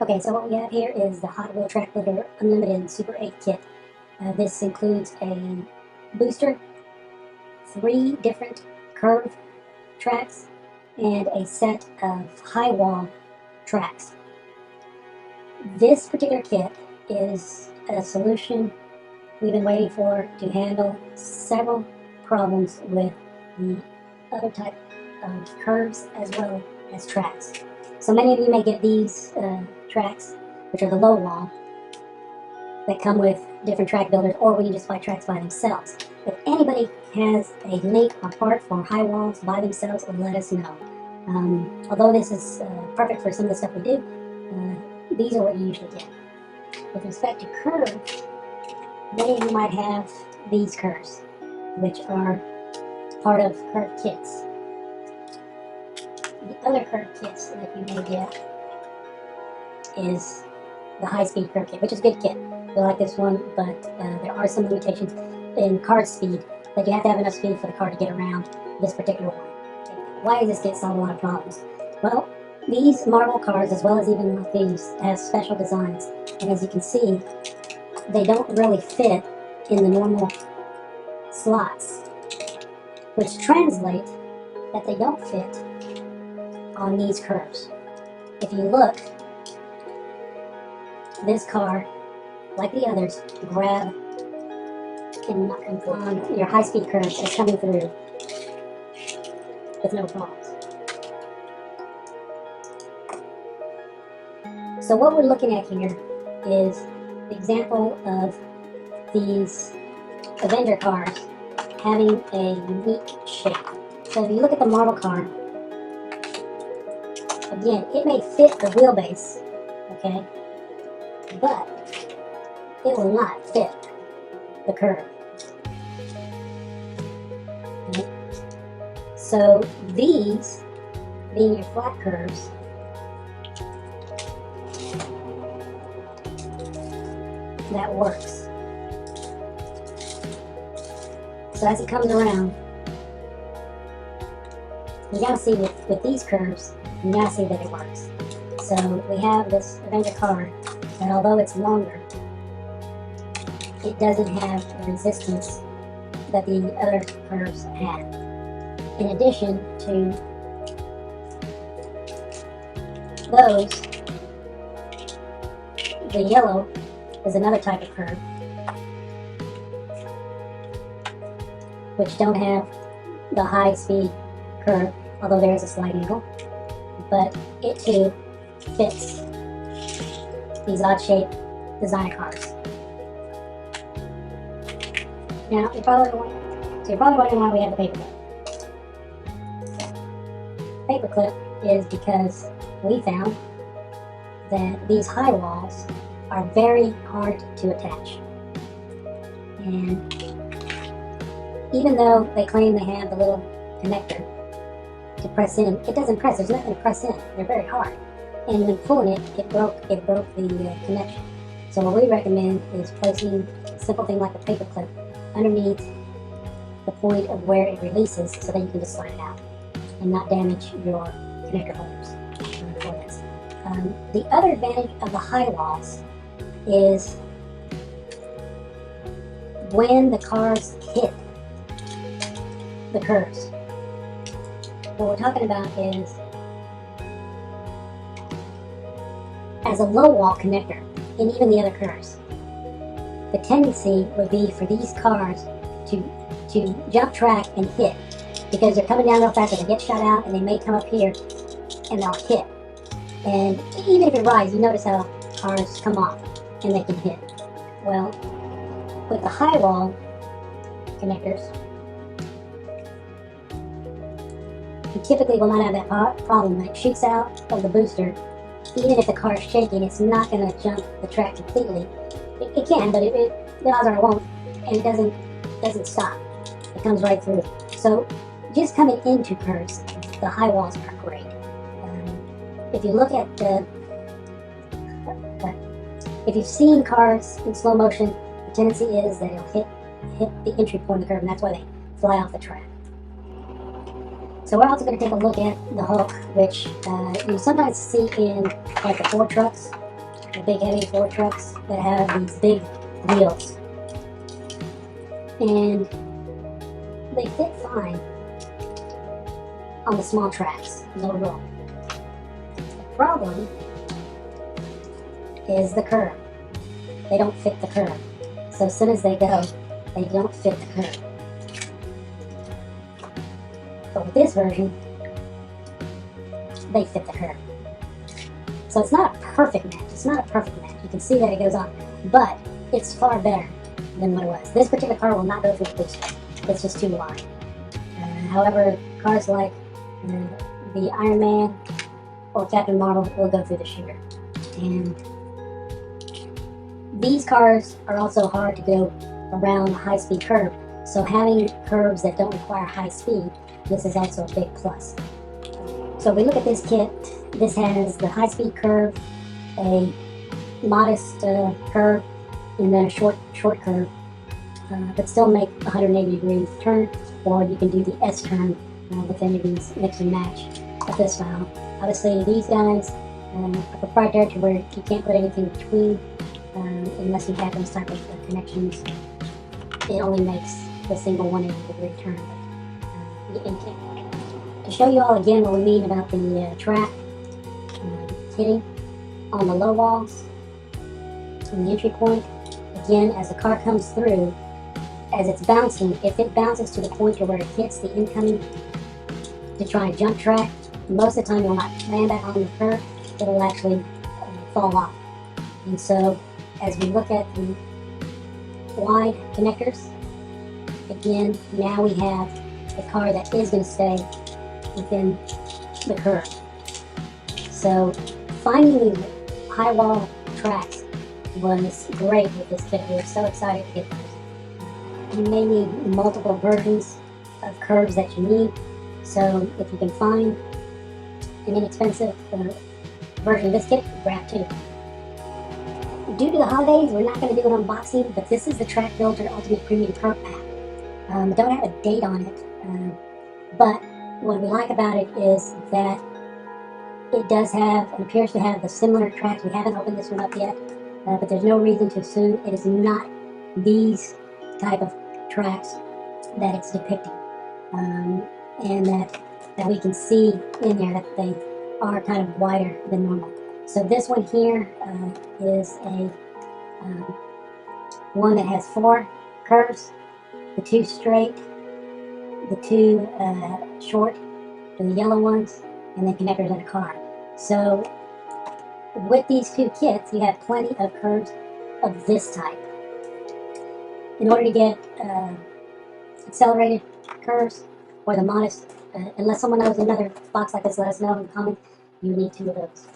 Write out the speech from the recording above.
Okay, so what we have here is the Hot Wheel Track Builder Unlimited Super-8 kit. This includes a booster, 3 different curve tracks, and a set of high wall tracks. This particular kit is a solution we've been waiting for to handle several problems with the other type of curves as well as tracks. So many of you may get these tracks, which are the low wall, that come with different track builders, or when you just buy tracks by themselves. If anybody has a link or part for high walls by themselves, let us know. Although this is perfect for some of the stuff we do, these are what you usually get. With respect to curves, many of you might have these curves, which are part of curve kits. The other curve kits that you may get is the high-speed curve kit, which is a good kit. We like this one, but there are some limitations in card speed, that you have to have enough speed for the car to get around this particular one. Why does this kit solve a lot of problems? Well, these marble cards, as well as even like these, have special designs, and as you can see, they don't really fit in the normal slots, which translate that they don't fit on these curves. If you look, this card, like the others, grab and on your high-speed curve that's coming through with no problems. So what we're looking at here is the example of these Avenger cards having a unique shape. So if you look at the marble card, again, it may fit the wheelbase, okay, but it will not fit the curve. Okay. So these, being your flat curves, that works. So as it comes around, you gotta see with these curves, you gotta see that it works. So we have this Avenger card that, although it's longer, it doesn't have the resistance that the other curves have. In addition to those, the yellow is another type of curve which don't have the high speed curve, although there is a slight angle, but it too fits these odd shaped designer cards. Now you're probably wondering why we have the paper clip. Paper clip is because we found that these high walls are very hard to attach. And even though they claim they have the little connector to press in, it doesn't press. There's nothing to press in. They're very hard. And when pulling it, it broke the connection. So what we recommend is placing a simple thing like a paper clip underneath the point of where it releases, so that you can just slide it out and not damage your connector holders for this. The other advantage of the high walls is when the cars hit the curves. What we're talking about is, as a low wall connector in even the other curves, the tendency would be for these cars to jump track and hit, because they're coming down real fast, so they get shot out, and they may come up here and they'll hit. And even if it rides, you notice how cars come off and they can hit. Well, with the high wall connectors, you typically will not have that problem. When it shoots out of the booster, even if the car is shaking, it's not going to jump the track completely. It can, but the odds are it won't, and it doesn't stop. It comes right through. So just coming into curves, the high walls are great. If you look at if you've seen cars in slow motion, the tendency is that it'll hit the entry point of the curve, and that's why they fly off the track. So we're also going to take a look at the Hulk, which you sometimes see in like the Ford trucks the big heavy Ford trucks that have these big wheels. And they fit fine on the small tracks, no roll. The problem is the curb. They don't fit the curb. So as soon as they go, they don't fit the curb. But with this version, they fit the curb. So it's not a perfect match. It's not a perfect match. You can see that it goes on, but it's far better than what it was. This particular car will not go through the booster. It's just too wide. However, cars like the Iron Man or Captain Marvel will go through the shooter. And these cars are also hard to go around a high-speed curb. So having curves that don't require high speed, this is also a big plus. So if we look at this kit, this has the high-speed curve, a modest curve, and then a short curve, but still make 180 degree turn, or you can do the S turn with any of these mix and match of this style. Obviously, these guys are proprietary to where you can't put anything between unless you have those type of connections. It only makes the single 180 degree turn, but you can't. To show you all again what we mean about the track hitting on the low walls in the entry point, again, as the car comes through, as it's bouncing, if it bounces to the point to where it hits the incoming to try and jump track, most of the time it will not land back on the curb, it will actually fall off. And so as we look at the wide connectors, again, now we have a car that is going to stay within the curve. So finding the high wall tracks was great with this kit. We were so excited to get those. You may need multiple versions of curves that you need. So if you can find an inexpensive version of this kit, grab two. Due to the holidays, we're not going to do an unboxing, but this is the Track Builder Ultimate Premium Curve Pack. Don't have a date on it, but what we like about it is that it does have, and appears to have, the similar tracks. We haven't opened this one up yet, but there's no reason to assume it is not these type of tracks that it's depicting, and that we can see in there that they are kind of wider than normal. So this one here is a one that has 4 curves, the 2 straight, the 2 short, the yellow ones, and then connectors in a car. So with these 2 kits, you have plenty of curves of this type. In order to get accelerated curves or the modest, unless someone knows another box like this, let us know in the comments. You need 2 of those.